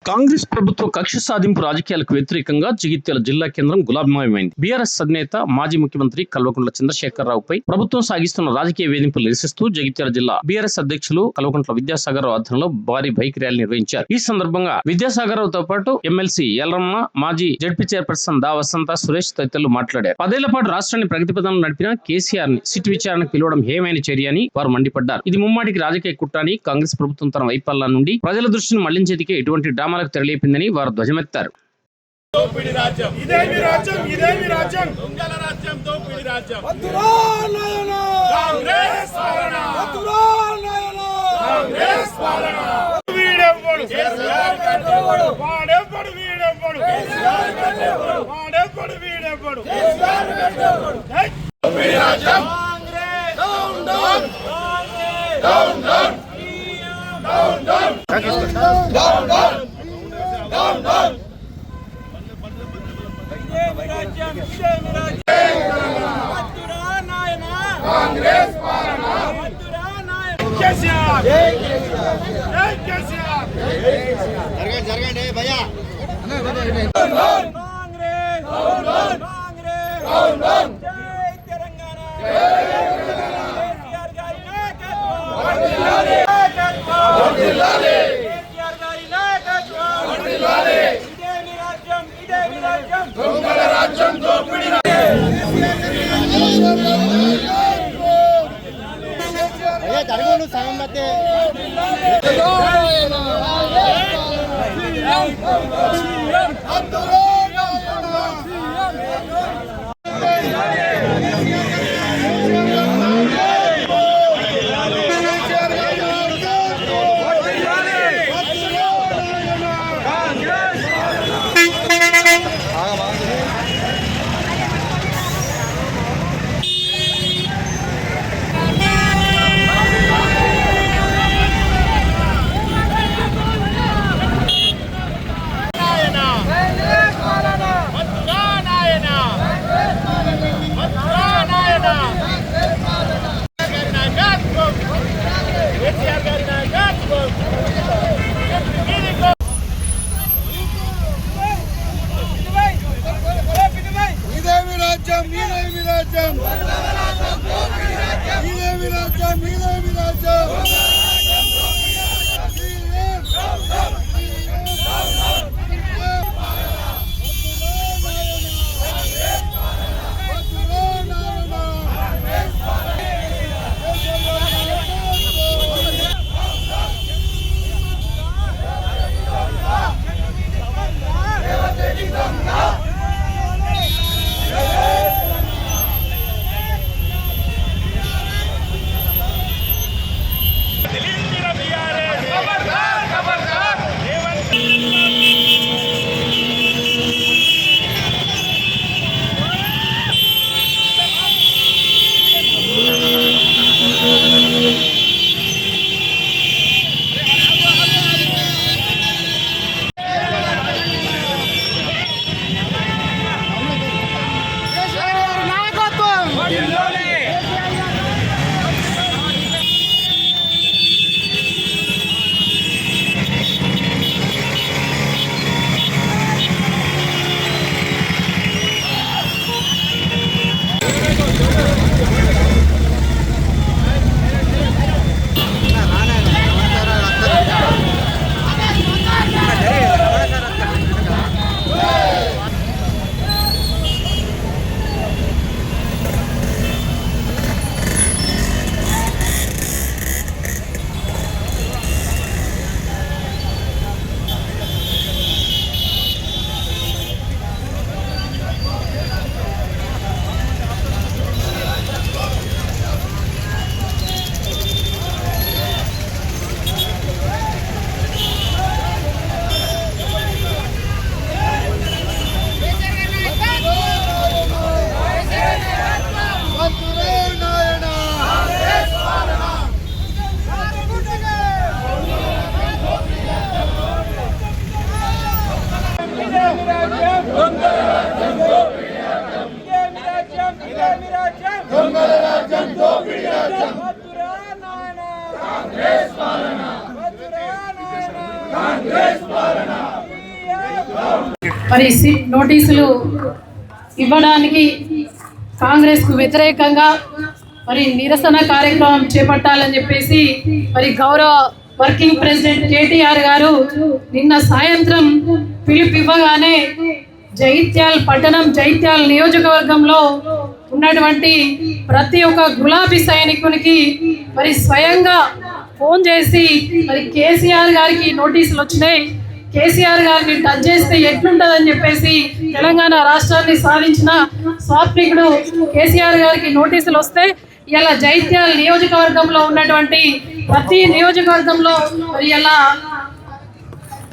కాంగ్రెస్ ప్రభుత్వ కక్ష సాధింపు రాజకీయాలకు వ్యతిరేకంగా జగిత్యాల జిల్లా కేంద్రం గులాబీమయమైంది. బీఆర్ఎస్ అధినేత మాజీ ముఖ్యమంత్రి కల్వకుంట్ల చంద్రశేఖరరావుపై ప్రభుత్వం సాగిస్తున్న రాజకీయ వేధింపులు నిరసిస్తూ జగిత్యాల జిల్లా బీఆర్ఎస్ అధ్యక్షులు కల్వకుంట్ల విద్యాసాగర్ రావు ఆధ్వర్యంలో భారీ బైక్ ర్యాలీ నిర్వహించారు. ఈ సందర్భంగా విద్యాసాగర్ రావుతో పాటు ఎమ్మెల్సీ ఎల్లమ్మ, మాజీ జడ్పీ చైర్పర్సన్ దా వసంత, సురేష్ తదితరులు మాట్లాడారు. 10 ఏళ్ల పాటు రాష్ట్రాన్ని ప్రగతి పథంలో నడిపిన కేసీఆర్ ని సిట్ విచారణకు పిలవడం హేమైన చర్య అని వారు మండిపడ్డారు. ఇది ముమ్మాటికి రాజకీయ కుట్ర అని, కాంగ్రెస్ ప్రభుత్వం తన వైఫల్యాల నుండి ప్రజల దృష్టిని మళ్లించేందుకే ఎటువంటి డ్రామాలకు తెరలేపిందని వారు ధ్వజమెత్తారు. జరగండి భయ్యా. జరగండి సగం బతే మరి సిట్ నోటీసులు ఇవ్వడానికి కాంగ్రెస్కు వ్యతిరేకంగా మరి నిరసన కార్యక్రమం చేపట్టాలని చెప్పేసి మరి గౌరవ వర్కింగ్ ప్రెసిడెంట్ కేటీఆర్ గారు నిన్న సాయంత్రం పిలుపు ఇవ్వగానే జైత్యాల నియోజకవర్గంలో ఉన్నటువంటి ప్రతి ఒక్క గులాబీ సైనికునికి మరి స్వయంగా ఫోన్ చేసి మరి కేసీఆర్ గారికి నోటీసులు వచ్చినాయి, కేసీఆర్ గారిని టచ్ చేస్తే ఎట్లుంటుందని చెప్పేసి తెలంగాణ రాష్ట్రాన్ని సాధించిన స్వాప్నికుడు కేసీఆర్ గారికి నోటీసులు వస్తే ఇలా జైత్యాల నియోజకవర్గంలో ఉన్నటువంటి ప్రతి నియోజకవర్గంలో మరి ఇలా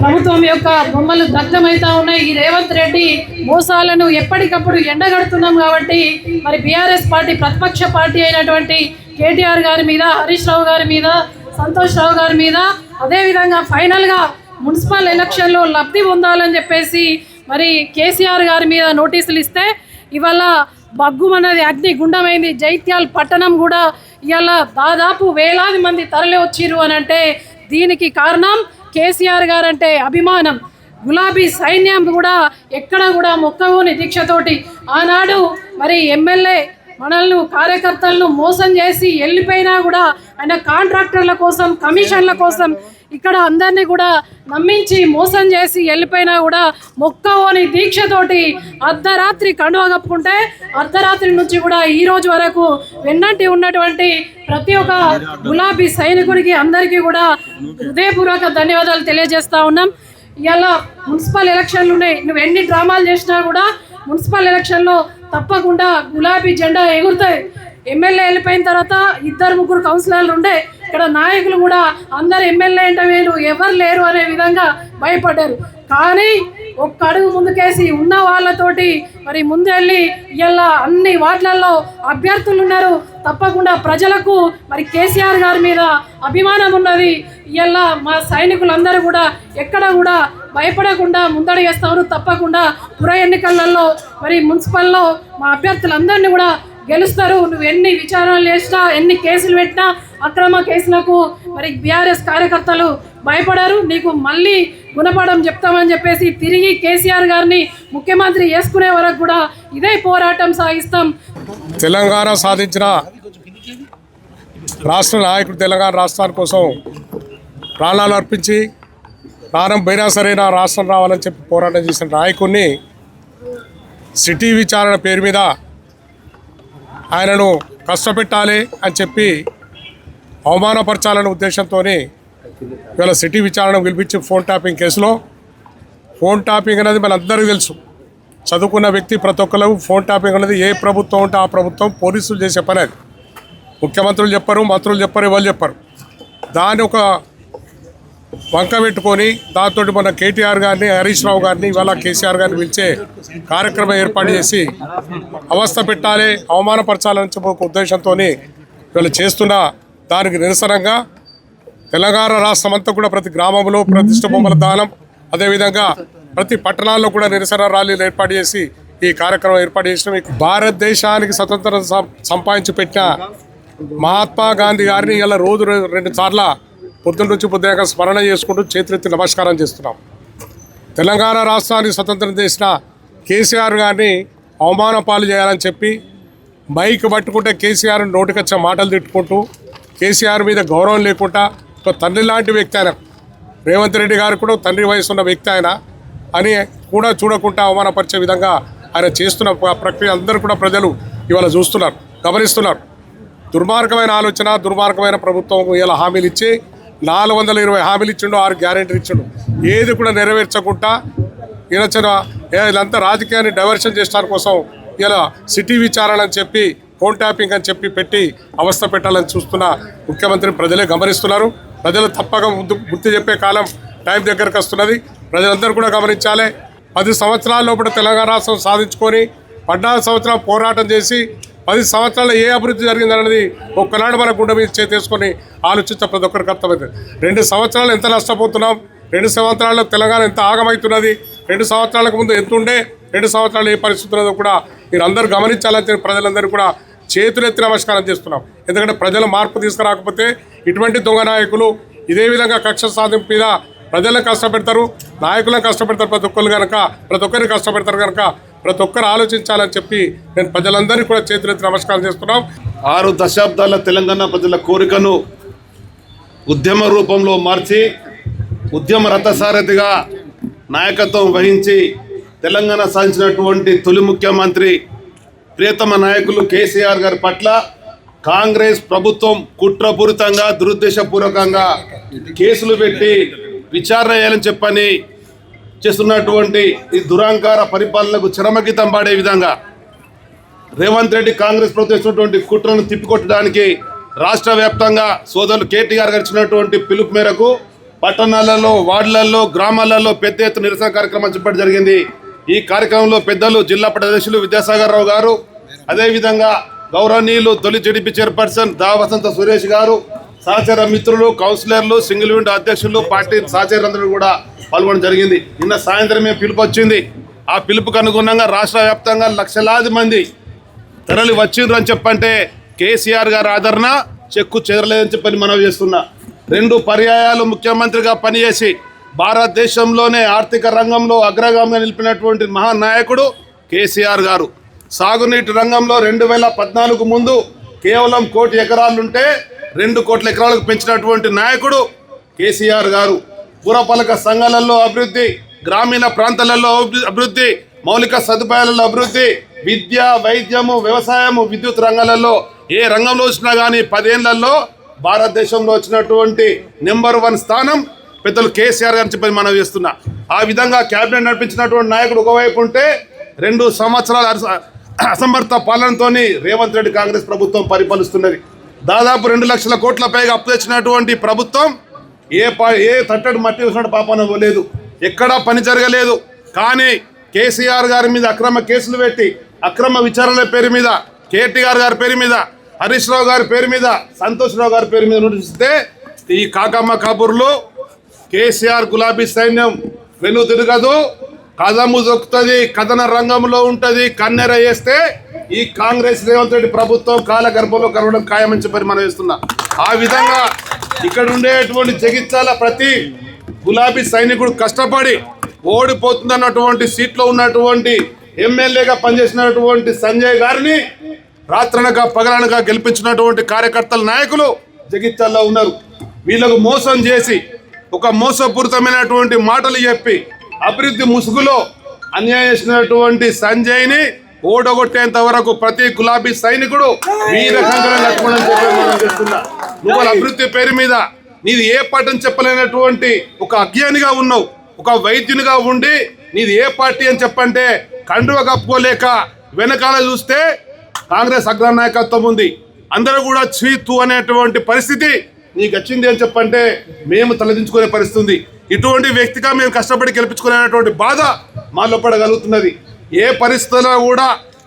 ప్రభుత్వం యొక్క బొమ్మలు దగ్ధమవుతా ఉన్నాయి. ఈ రేవంత్ రెడ్డి మోసాలను ఎప్పటికప్పుడు ఎండగడుతున్నాం కాబట్టి మరి బీఆర్ఎస్ పార్టీ ప్రతిపక్ష పార్టీ అయినటువంటి కేటీఆర్ గారి మీద, హరీష్ రావు గారి మీద, సంతోష్ రావు గారి మీద, అదేవిధంగా ఫైనల్గా మున్సిపల్ ఎలక్షన్లో లబ్ధి పొందాలని చెప్పేసి మరి కేసీఆర్ గారి మీద నోటీసులు ఇస్తే ఇవాళ బగ్గుమన్నది అగ్ని గుండమైంది. జైత్యాల పట్టణం కూడా ఇవాళ దాదాపు వేలాది మంది తరలి వచ్చిర్రు అని అంటే దీనికి కారణం కేసీఆర్ గారు అంటే అభిమానం. గులాబీ సైన్యం కూడా ఎక్కడ కూడా మొక్కవోని దీక్షతోటి ఆనాడు మరి ఎమ్మెల్యే మనల్ని కార్యకర్తలను మోసం చేసి వెళ్ళిపోయినా కూడా ఆయన కాంట్రాక్టర్ల కోసం, కమిషన్ల కోసం ఇక్కడ అందరినీ కూడా నమ్మించి మోసం చేసి వెళ్ళిపోయినా కూడా మొక్కవోని దీక్షతోటి అర్ధరాత్రి కండువ కప్పుకుంటే అర్ధరాత్రి నుంచి కూడా ఈ రోజు వరకు వెన్నంటి ఉన్నటువంటి ప్రతి ఒక్క గులాబీ సైనికుడికి అందరికీ కూడా హృదయపూర్వక ధన్యవాదాలు తెలియజేస్తా ఉన్నాం. ఇవాళ మున్సిపల్ ఎలక్షన్లు ఉన్నాయి, నువ్వు ఎన్ని డ్రామాలు చేసినా కూడా మున్సిపల్ ఎలక్షన్లో తప్పకుండా గులాబీ జెండా ఎగురుతాయి. ఎమ్మెల్యే వెళ్ళిపోయిన తర్వాత 2-3 కౌన్సిలర్లు ఉండే, ఇక్కడ నాయకులు కూడా అందరు ఎమ్మెల్యే అంటే వీళ్ళు ఎవరు లేరు అనే విధంగా భయపడ్డారు. కానీ ఒక్క అడుగు ముందుకేసి ఉన్న వాళ్ళతోటి మరి ముందెళ్ళి ఇలా అన్ని వార్డులలో అభ్యర్థులు ఉన్నారు. తప్పకుండా ప్రజలకు మరి కేసీఆర్ గారి మీద అభిమానం ఉన్నది. ఇలా మా సైనికులందరూ కూడా ఎక్కడ కూడా భయపడకుండా ముందడుగేస్తారు. తప్పకుండా పుర ఎన్నికలలో మరి మున్సిపల్లో మా అభ్యర్థులందరినీ కూడా గెలుస్తారు. నువ్వు ఎన్ని విచారణలు చేసినా, ఎన్ని కేసులు పెట్టినా, అక్రమ కేసులకు మరి బీఆర్ఎస్ కార్యకర్తలు భయపడారు. నీకు మళ్ళీ గుణపడం చెప్తామని చెప్పేసి తిరిగి కేసీఆర్ గారిని ముఖ్యమంత్రి చేసుకునే వరకు కూడా ఇదే పోరాటం సాగిస్తాం. తెలంగాణ సాధించిన రాష్ట్ర నాయకుడు తెలంగాణ రాష్ట్రాని కోసం ప్రాణాలు అర్పించి ప్రాణం పోయినా సరే నా రాష్ట్రం రావాలని చెప్పి పోరాటం చేసిన నాయకుడిని సిటీ విచారణ పేరు మీద ఆయనను కష్టపెట్టాలి అని చెప్పి అవమానపరచాలనే ఉద్దేశంతో ఇవాళ సిటీ విచారణ పిలిపించి ఫోన్ ట్యాపింగ్ కేసులో, ఫోన్ ట్యాపింగ్ అనేది మనందరికీ తెలుసు, చదువుకున్న వ్యక్తి ప్రతి ఒక్కరు ఫోన్ ట్యాపింగ్ అనేది ఏ ప్రభుత్వం ఉంటే ఆ ప్రభుత్వం పోలీసులు చేసే పని. అది ముఖ్యమంత్రులు చెప్పరు, మంత్రులు చెప్పరు, ఎవరు చెప్పరు. దాన్ని ఒక వంక పెట్టుకొని దాంతో మన కేటీఆర్ గారిని, హరీష్ రావు గారిని, ఇవాళ కేసీఆర్ గారిని పిలిచే కార్యక్రమం ఏర్పాటు చేసి అవస్థ పెట్టాలి, అవమానపరచాలని చెప్పి ఒక ఉద్దేశంతో ఇవాళ చేస్తున్న దానికి నిరసనంగా తెలంగాణ రాష్ట్రం అంతా కూడా ప్రతి గ్రామంలో ప్రతిష్ట బొమ్మల దానం, అదేవిధంగా ప్రతి పట్టణాల్లో కూడా నిరసన ర్యాలీలు ఏర్పాటు చేసి ఈ కార్యక్రమం ఏర్పాటు చేసిన భారతదేశానికి స్వతంత్రం సంపాదించి పెట్టిన మహాత్మా గాంధీ గారిని ఇలా రోజు 2 సార్లు పొద్దున్న నుంచి పొద్దున స్మరణ చేసుకుంటూ చేతులెత్తి నమస్కారం చేస్తున్నాం. తెలంగాణ రాష్ట్రానికి స్వతంత్రం చేసిన కేసీఆర్ గారిని అవమాన పాలు చేయాలని చెప్పి మైక్ పట్టుకుంటే కేసీఆర్ నోటికొచ్చే మాటలు తిట్టుకుంటూ కేసీఆర్ మీద గౌరవం లేకుండా ఒక తండ్రి లాంటి వ్యక్తి ఆయన, రేవంత్ రెడ్డి గారు కూడా తండ్రి వయసు ఉన్న వ్యక్తి ఆయన అని కూడా చూడకుండా అవమానపరిచే విధంగా ఆయన చేస్తున్న ప్రక్రియ అందరూ కూడా ప్రజలు ఇవాళ చూస్తున్నారు, గమనిస్తున్నారు. దుర్మార్గమైన ఆలోచన, దుర్మార్గమైన ప్రభుత్వం ఇలా హామీలు ఇచ్చి 420 హామీలు ఇచ్చిండు, 6 గ్యారెంటీలు ఇచ్చిండు, ఏది కూడా నెరవేర్చకుండా ఇదంతా రాజకీయాన్ని డైవర్షన్ చేయడానికి కోసం ఇలా సిటీ విచారణ అని చెప్పి ఫోన్ ట్యాపింగ్ అని చెప్పి పెట్టి అవస్థ పెట్టాలని చూస్తున్న ముఖ్యమంత్రి ప్రజలే గమనిస్తున్నారు. ప్రజలు తప్పక గుర్తు చెప్పే కాలం టైం దగ్గరకు వస్తున్నది. ప్రజలందరూ కూడా గమనించాలి. 10 సంవత్సరాల లోపల తెలంగాణ రాష్ట్రం సాధించుకొని 14 సంవత్సరాలు పోరాటం చేసి 10 సంవత్సరాల్లో ఏ అభివృద్ధి జరిగిందనేది ఒక్కనాడు మన గుండె మీద చేతేసుకొని ఆలోచించే ప్రతి ఒక్కరికి అర్థమవుతుంది. 2 సంవత్సరాలు ఎంత నష్టపోతున్నాం, 2 సంవత్సరాల్లో తెలంగాణ ఎంత ఆగమవుతున్నది, 2 సంవత్సరాలకు ముందు ఎంత ఉండే, 2 సంవత్సరాలు ఏ పరిస్థితి ఉన్నదో కూడా మీరు అందరూ గమనించాలని ప్రజలందరూ కూడా చేతులెత్తి నమస్కారం చేస్తున్నాం. ఎందుకంటే ప్రజల మార్పు తీసుకురాకపోతే ఇటువంటి దొంగ నాయకులు ఇదే విధంగా కక్ష సాధింపు మీద ప్రజలను కష్టపెడతారు, నాయకులను కష్టపెడతారు. ప్రతి ఒక్కరిని కష్టపెడతారు కనుక ప్రతి ఒక్కరు ఆలోచించాలని చెప్పి నేను ప్రజలందరినీ కూడా చేతులెత్తి నమస్కారం చేస్తున్నాం. 6 దశాబ్దాల తెలంగాణ ప్రజల కోరికను ఉద్యమ రూపంలో మార్చి ఉద్యమ రథసారథిగా నాయకత్వం వహించి తెలంగాణ సాధించినటువంటి తొలి ముఖ్యమంత్రి ప్రియతమ నాయకులు కేసీఆర్ గారి పట్ల కాంగ్రెస్ ప్రభుత్వం కుట్రపూరితంగా దురుద్దేశపూర్వకంగా కేసులు పెట్టి విచారణ చేయాలని చెప్పని చేస్తున్నటువంటి ఈ దురాంకార పరిపాలనకు చరమగీతం పాడే విధంగా రేవంత్ రెడ్డి కాంగ్రెస్ ప్రభుత్వం చేసినటువంటి కుట్రను తిప్పికొట్టడానికి రాష్ట్ర వ్యాప్తంగా సోదరులు కేటీఆర్ గారు ఇచ్చినటువంటి పిలుపు మేరకు పట్టణాలలో, వార్డులలో, గ్రామాలలో పెద్ద ఎత్తున నిరసన కార్యక్రమం చేపట్టడం జరిగింది. ఈ కార్యక్రమంలో పెద్దలు జిల్లా అధ్యక్షులు విద్యాసాగర్ రావు గారు, అదేవిధంగా గౌరవనీయులు తొలి జడిపి చైర్పర్సన్ దా వసంత సురేష్ గారు, సహచర మిత్రులు, కౌన్సిలర్లు, సింగిల్ విండో అధ్యక్షులు, పార్టీ సహచరులందరూ కూడా పాల్గొనడం జరిగింది. నిన్న సాయంత్రమే పిలుపు వచ్చింది. ఆ పిలుపుకు అనుగుణంగా రాష్ట్ర వ్యాప్తంగా లక్షలాది మంది తరలి వచ్చిండ్రు అని చెప్పంటే కేసీఆర్ గారి ఆదరణ చెక్కు చెదరలేదని చెప్పని మనవి చేస్తున్నా. 2 పర్యాయాలు ముఖ్యమంత్రిగా పనిచేసి భారతదేశంలోనే ఆర్థిక రంగంలో అగ్రగామిగా నిలిపినటువంటి మహానాయకుడు కేసీఆర్ గారు. సాగునీటి రంగంలో 2014 ముందు కేవలం 1 కోటి ఎకరాలుంటే 2 కోట్ల ఎకరాలకు పెంచినటువంటి నాయకుడు కేసీఆర్ గారు. పురపాలక సంఘాలలో అభివృద్ధి, గ్రామీణ ప్రాంతాలలో అభివృద్ధి, మౌలిక సదుపాయాలలో అభివృద్ధి, విద్య, వైద్యము, వ్యవసాయము, విద్యుత్ రంగాలలో ఏ రంగంలో వచ్చినా కానీ 10 ఏళ్లలో భారతదేశంలో వచ్చినటువంటి నెంబర్ 1 స్థానం పెద్దలు కేసీఆర్ గారిని చెప్పి మనం చేస్తున్నా. ఆ విధంగా క్యాబినెట్ నడిపించినటువంటి నాయకుడు ఒకవైపు ఉంటే 2 సంవత్సరాల అసమర్థ పాలనతో రేవంత్ రెడ్డి కాంగ్రెస్ ప్రభుత్వం పరిపాలిస్తున్నది. దాదాపు 2 లక్షల కోట్ల పైగా అప్పు తెచ్చినటువంటి ప్రభుత్వం ఏ తట్టడు మట్టి వేసినట్టు పాపన పోలేదు, ఎక్కడా పని జరగలేదు. కానీ కేసీఆర్ గారి మీద అక్రమ కేసులు పెట్టి అక్రమ విచారణల పేరు మీద కేటీఆర్ గారి పేరు మీద, హరీష్ రావు గారి పేరు మీద, సంతోష్ రావు గారి పేరు మీద నోటీస్ ఇస్తే ఈ కాకమ్మ కబుర్లు కేసీఆర్ గులాబీ సైన్యం వెను తిరగదు, కదము దొక్కుతుంది, కథన రంగంలో ఉంటుంది. కన్నెర వేస్తే ఈ కాంగ్రెస్ రేవంత్ రెడ్డి ప్రభుత్వం కాల గర్భంలో కలవడం ఖాయమని చెప్పి మనం వేస్తున్నా. ఆ విధంగా ఇక్కడ ఉండేటువంటి జగిత్యాల ప్రతి గులాబీ సైనికుడు కష్టపడి ఓడిపోతుందన్నటువంటి సీట్లో ఉన్నటువంటి ఎమ్మెల్యేగా పనిచేసినటువంటి సంజయ్ గారిని రాత్రనక పగలనక గెలిపించినటువంటి కార్యకర్తల నాయకులు జగిత్యాల్లో ఉన్నారు. వీళ్ళకు మోసం చేసి ఒక మోసపూరితమైనటువంటి మాటలు చెప్పి అభివృద్ధి ముసుగులో అన్యాయం చేసినటువంటి సంజయ్ని ఓడగొట్టేంత వరకు ప్రతి గులాబీ సైనికుడు వీర కంకణం కట్టుకోవడం చేస్తున్నా. నువ్వు అభివృద్ధి పేరు మీద నీది ఏ పార్టీ చెప్పలేనటువంటి ఒక అజ్ఞానిగా ఉన్నావు. ఒక వైద్యునిగా ఉండి నీది ఏ పార్టీ అని చెప్పంటే కండువ కప్పుకోలేక వెనకాల చూస్తే కాంగ్రెస్ అగ్రనాయకత్వం ఉంది. అందరూ కూడా చీతు అనేటువంటి పరిస్థితి నీకు వచ్చింది అని చెప్పంటే మేము తలదించుకునే పరిస్థితి ఉంది. ఇటువంటి వ్యక్తిగా మేము కష్టపడి గెలిపించుకునేటువంటి బాధ మా లోపల కలుగుతున్నది. ఏ పరిస్థితుల్లో కూడా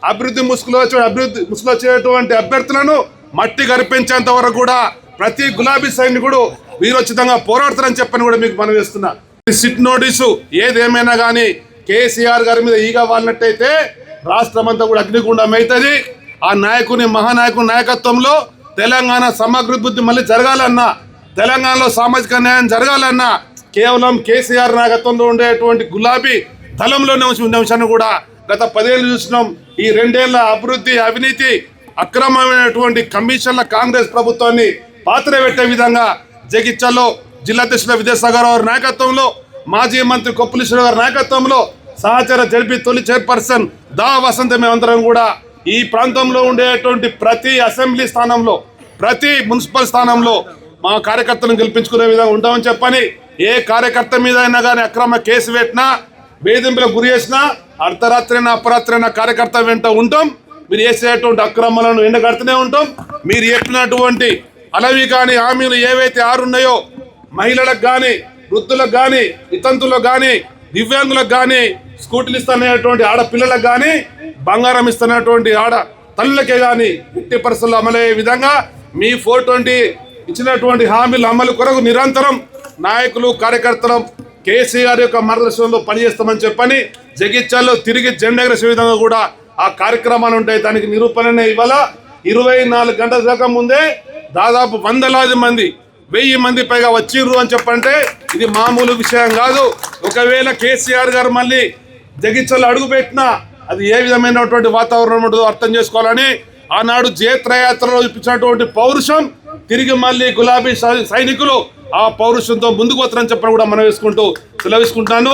అభివృద్ధి ముసుగులో వచ్చేటువంటి అభ్యర్థులను మట్టి గరిపించేంత వరకు కూడా ప్రతి గులాబీ సైనికుడు వీరోచితంగా పోరాడతారని చెప్పని కూడా మీకు మనం వేస్తున్నా. సిట్ నోటీసు ఏదేమైనా కానీ కేసీఆర్ గారి మీద ఈగ వాళ్ళనట్టయితే రాష్ట్రం అంతా కూడా అగ్నిగుండం అవుతుంది. ఆ నాయకుని మహానాయకుని నాయకత్వంలో తెలంగాణ సమగ్రాభివృద్ధి మళ్ళీ జరగాలన్నా, తెలంగాణలో సామాజిక న్యాయం జరగాలన్నా కేవలం కేసీఆర్ నాయకత్వంలో ఉండేటువంటి గులాబీ దళంలోనే ఉండే అంశాన్ని కూడా గత 10 ఏళ్ళు చూసినాం. ఈ 2 ఏళ్ల అభివృద్ధి, అవినీతి, అక్రమమైనటువంటి కమిషన్ల కాంగ్రెస్ ప్రభుత్వాన్ని పాత్ర పెట్టే విధంగా జగిత్యాల్లో జిల్లా అధ్యక్షుల విద్యాసాగర్ గారి నాయకత్వంలో, మాజీ మంత్రి కొప్పులీశ్వర గారి నాయకత్వంలో, సహచర జడ్పీ తొలి చైర్పర్సన్ దా వసంత మేమందరం కూడా ఈ ప్రాంతంలో ఉండేటువంటి ప్రతి అసెంబ్లీ స్థానంలో, ప్రతి మున్సిపల్ స్థానంలో మా కార్యకర్తలను గెలిపించుకునే విధంగా ఉంటామని చెప్పని, ఏ కార్యకర్త మీద అయినా కానీ అక్రమ కేసు పెట్టినా, వేధింపులకు గురి చేసినా అర్ధరాత్రైనా అపరాత్రైనా కార్యకర్త వెంట ఉంటాం. మీరు చేసేటువంటి అక్రమాలను ఎండగడుతూనే ఉంటాం. మీరు చెప్పినటువంటి అలవి కానీ హామీలు ఏవైతే 6 ఉన్నాయో మహిళలకు కానీ, వృద్ధులకు కానీ, వితంతులకు కానీ, దివ్యాంగులకు కానీ, స్కూటీలు ఇస్తున్నటువంటి ఆడపిల్లలకు కానీ, బంగారం ఇస్తున్నటువంటి ఆడ తల్లులకే కానీ ఎట్టి పరిస్థితుల్లో అమలయ్యే విధంగా మీ 420 ఇచ్చినటువంటి హామీల అమలు కొరకు నిరంతరం నాయకులు, కార్యకర్తలు కేసీఆర్ యొక్క మార్గదర్శనంలో పనిచేస్తామని చెప్పని జగిత్యాల్లో తిరిగి జెండా ఎగరేసే విధంగా కూడా ఆ కార్యక్రమాలు ఉంటాయి. దానికి నిరూపణనే ఇవాళ 24 గంటల దాకా ముందే దాదాపు 100లాది మంది 1000 మంది పైగా వచ్చిర్రు అని చెప్పంటే ఇది మామూలు విషయం కాదు. ఒకవేళ కేసీఆర్ గారు మళ్ళీ జగిత్యాల అడుగుపెట్టినా అది ఏ విధమైనటువంటి వాతావరణం ఉంటుందో అర్థం చేసుకోవాలని ఆనాడు జయత్రయాత్రలో ఇప్పించినటువంటి పౌరుషం తిరిగి మళ్ళీ గులాబీ సైనికులు ఆ పౌరుషంతో ముందుకు వస్తారని చెప్పని కూడా మనం వేసుకుంటూ సెలవిసుకుంటాను.